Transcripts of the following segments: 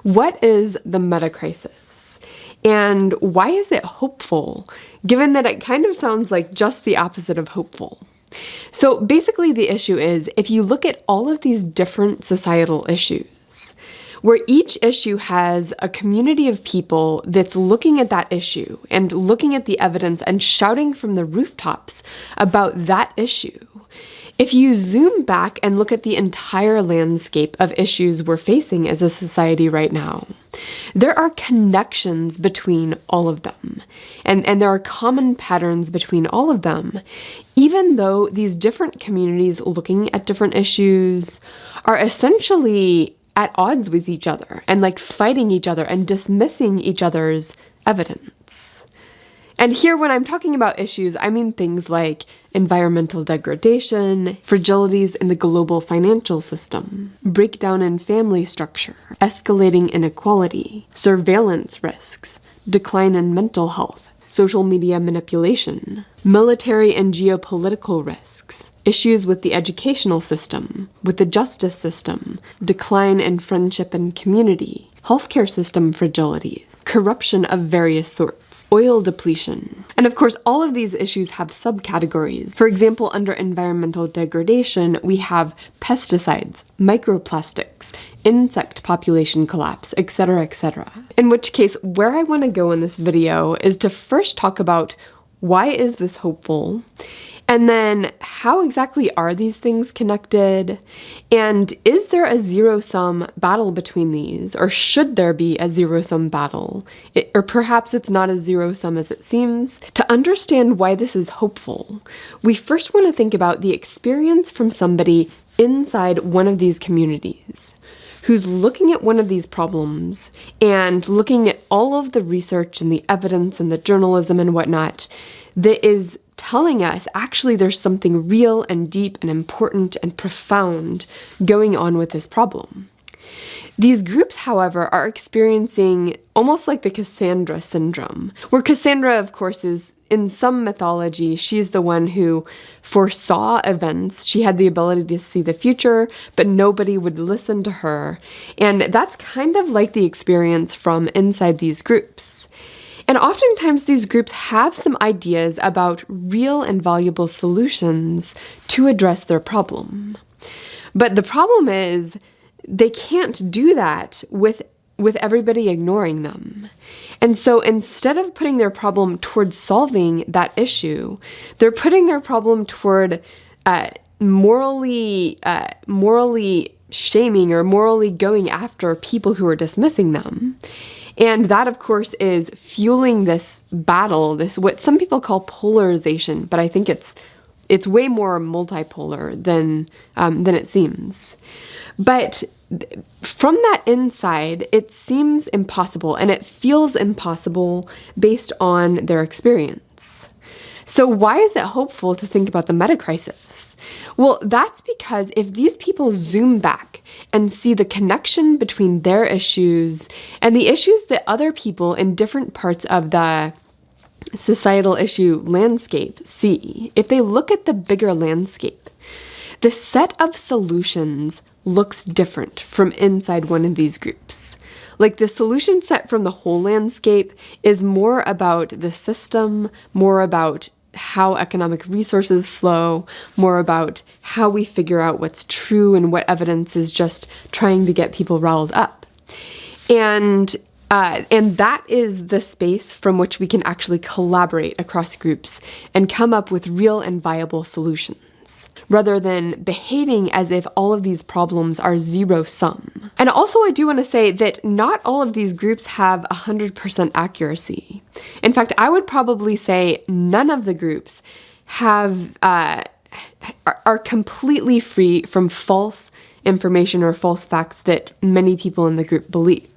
What is the Metacrisis? And why is it hopeful, given that it kind of sounds like just the opposite of hopeful? So basically the issue is, if you look at all of these different societal issues, where each issue has a community of people that's looking at that issue and looking at the evidence and shouting from the rooftops about that issue, if you zoom back and look at the entire landscape of issues we're facing as a society right now, there are connections between all of them, and there are common patterns between all of them, even though these different communities looking at different issues are essentially at odds with each other and like fighting each other and dismissing each other's evidence. And here, when I'm talking about issues, I mean things like environmental degradation, fragilities in the global financial system, breakdown in family structure, escalating inequality, surveillance risks, decline in mental health, social media manipulation, military and geopolitical risks, issues with the educational system, with the justice system, decline in friendship and community, healthcare system fragilities, corruption of various sorts, oil depletion. And of course, all of these issues have subcategories. For example, under environmental degradation, we have pesticides, microplastics, insect population collapse, etc., etc. In which case, where I want to go in this video is to first talk about why is this hopeful, and then how exactly are these things connected? And is there a zero-sum battle between these? Or should there be a zero-sum battle? Or perhaps it's not as zero-sum as it seems. To understand why this is hopeful, we first want to think about the experience from somebody inside one of these communities who's looking at one of these problems and looking at all of the research and the evidence and the journalism and whatnot that is telling us actually there's something real and deep and important and profound going on with this problem. These groups, however, are experiencing almost like the Cassandra syndrome, where Cassandra, of course, is in some mythology, she's the one who foresaw events. She had the ability to see the future, but nobody would listen to her. And that's kind of like the experience from inside these groups. And oftentimes these groups have some ideas about real and valuable solutions to address their problem. But the problem is they can't do that with everybody ignoring them. And so instead of putting their problem towards solving that issue, they're putting their problem toward morally shaming or morally going after people who are dismissing them. And that, of course, is fueling this battle, this what some people call polarization, but I think it's way more multipolar than it seems. But from that inside, it seems impossible, and it feels impossible based on their experience. So why is it hopeful to think about the Metacrisis? Well, that's because if these people zoom back and see the connection between their issues and the issues that other people in different parts of the societal issue landscape see, if they look at the bigger landscape, the set of solutions looks different from inside one of these groups. Like the solution set from the whole landscape is more about the system, more about how economic resources flow, more about how we figure out what's true and what evidence is just trying to get people riled up. And that is the space from which we can actually collaborate across groups and come up with real and viable solutions, rather than behaving as if all of these problems are zero-sum. And also I do want to say that not all of these groups have 100% accuracy. In fact, I would probably say none of the groups are completely free from false information or false facts that many people in the group believe.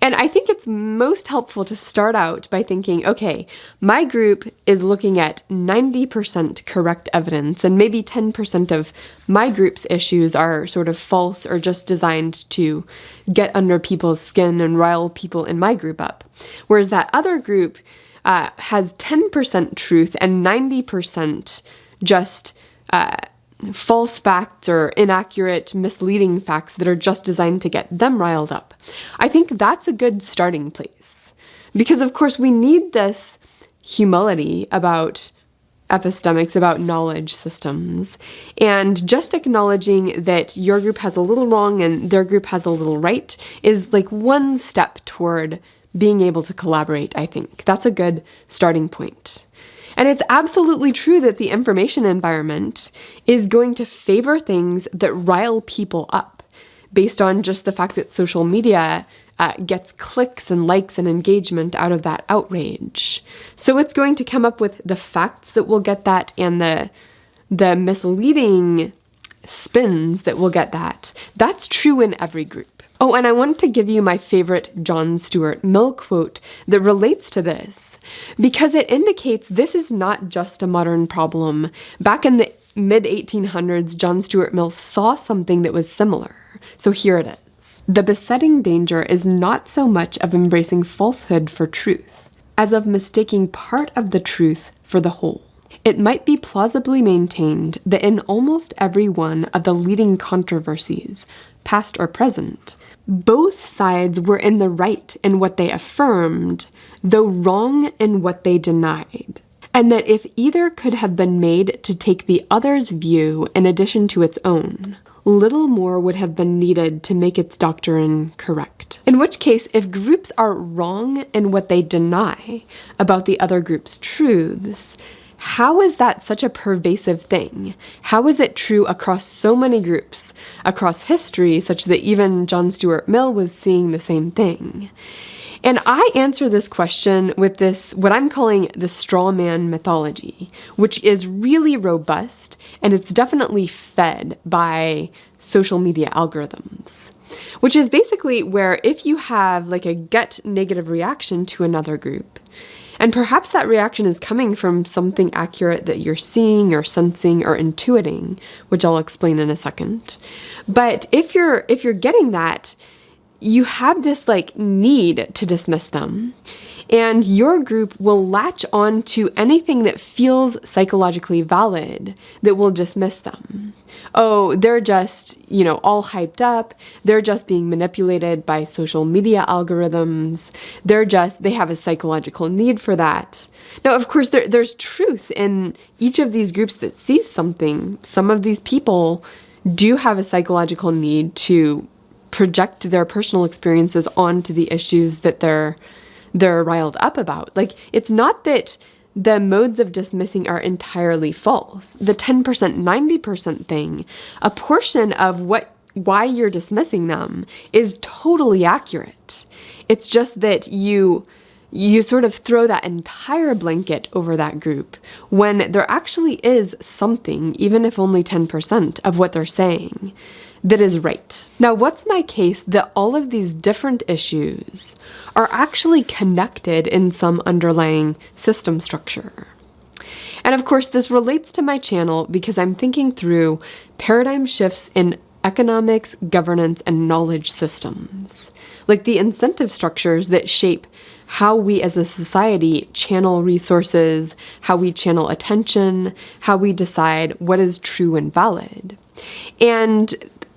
And I think it's most helpful to start out by thinking, okay, my group is looking at 90% correct evidence, and maybe 10% of my group's issues are sort of false or just designed to get under people's skin and rile people in my group up. Whereas that other group has 10% truth and 90% just false facts or inaccurate, misleading facts that are just designed to get them riled up. I think that's a good starting place. Because, of course, we need this humility about epistemics, about knowledge systems, and just acknowledging that your group has a little wrong and their group has a little right is like one step toward being able to collaborate, I think. That's a good starting point. And it's absolutely true that the information environment is going to favor things that rile people up based on just the fact that social media gets clicks and likes and engagement out of that outrage. So it's going to come up with the facts that will get that and the misleading spins that will get that. That's true in every group. Oh, and I want to give you my favorite John Stuart Mill quote that relates to this, because it indicates this is not just a modern problem. Back in the mid-1800s, John Stuart Mill saw something that was similar. So here it is. The besetting danger is not so much of embracing falsehood for truth, as of mistaking part of the truth for the whole. It might be plausibly maintained that in almost every one of the leading controversies, past or present, both sides were in the right in what they affirmed, though wrong in what they denied, and that if either could have been made to take the other's view in addition to its own, little more would have been needed to make its doctrine correct. In which case, if groups are wrong in what they deny about the other group's truths, how is that such a pervasive thing? How is it true across so many groups, across history, such that even John Stuart Mill was seeing the same thing? And I answer this question with this, what I'm calling the straw man mythology, which is really robust, and it's definitely fed by social media algorithms, which is basically where if you have like a gut negative reaction to another group, and perhaps that reaction is coming from something accurate that you're seeing or sensing or intuiting, which I'll explain in a second. But if you're getting that, you have this like need to dismiss them, and your group will latch on to anything that feels psychologically valid that will dismiss them. Oh, they're just, all hyped up. They're just being manipulated by social media algorithms. They have a psychological need for that. Now, of course, there's truth in each of these groups that sees something. Some of these people do have a psychological need to project their personal experiences onto the issues that they're riled up about. Like, it's not that the modes of dismissing are entirely false. The 10%, 90% thing, a portion of why you're dismissing them is totally accurate. It's just that you sort of throw that entire blanket over that group when there actually is something, even if only 10% of what they're saying, that is right. Now, what's my case that all of these different issues are actually connected in some underlying system structure? And of course, this relates to my channel because I'm thinking through paradigm shifts in economics, governance, and knowledge systems, like the incentive structures that shape how we as a society channel resources, how we channel attention, how we decide what is true and valid. And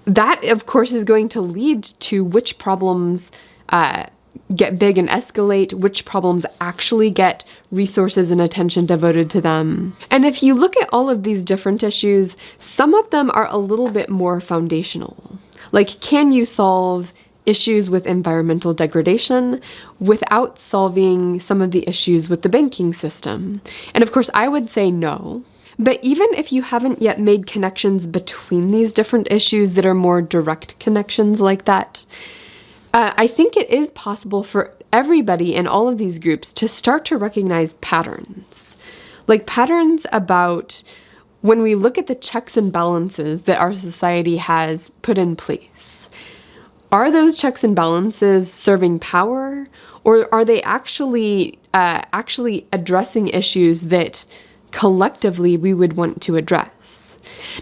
that, of course, is going to lead to which problems get big and escalate, which problems actually get resources and attention devoted to them. And if you look at all of these different issues, some of them are a little bit more foundational. Like, can you solve issues with environmental degradation without solving some of the issues with the banking system? And of course, I would say no. But even if you haven't yet made connections between these different issues that are more direct connections like that, I think it is possible for everybody in all of these groups to start to recognize patterns. Like patterns about when we look at the checks and balances that our society has put in place. Are those checks and balances serving power, or are they actually addressing issues that collectively we would want to address?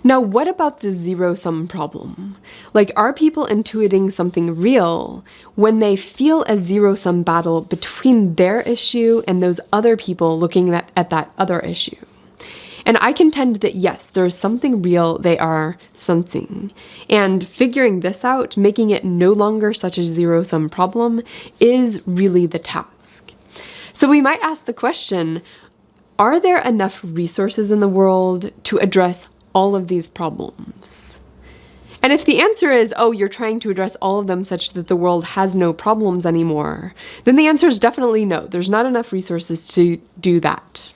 Now, what about the zero-sum problem? Like, are people intuiting something real when they feel a zero-sum battle between their issue and those other people looking at that other issue? And I contend that yes, there is something real they are sensing. And figuring this out, making it no longer such a zero-sum problem, is really the task. So we might ask the question, are there enough resources in the world to address all of these problems? And if the answer is, oh, you're trying to address all of them such that the world has no problems anymore, then the answer is definitely no. There's not enough resources to do that.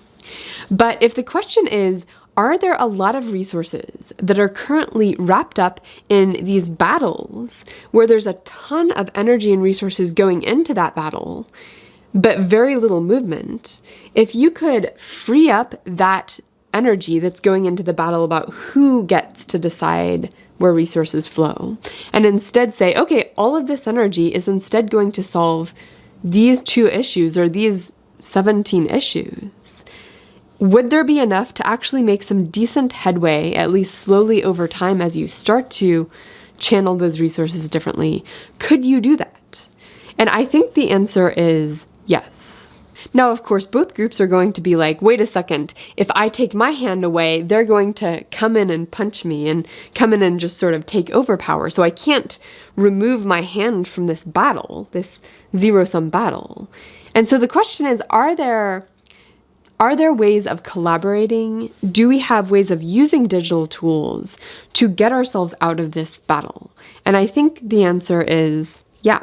But if the question is, are there a lot of resources that are currently wrapped up in these battles where there's a ton of energy and resources going into that battle, but very little movement? If you could free up that energy that's going into the battle about who gets to decide where resources flow, and instead say, okay, all of this energy is instead going to solve these 2 issues or these 17 issues, would there be enough to actually make some decent headway, at least slowly over time as you start to channel those resources differently? Could you do that? And I think the answer is yes. Now, of course, both groups are going to be like, wait a second, if I take my hand away, they're going to come in and punch me and come in and just sort of take over power. So I can't remove my hand from this battle, this zero-sum battle. And so the question is, are there ways of collaborating? Do we have ways of using digital tools to get ourselves out of this battle? And I think the answer is yeah.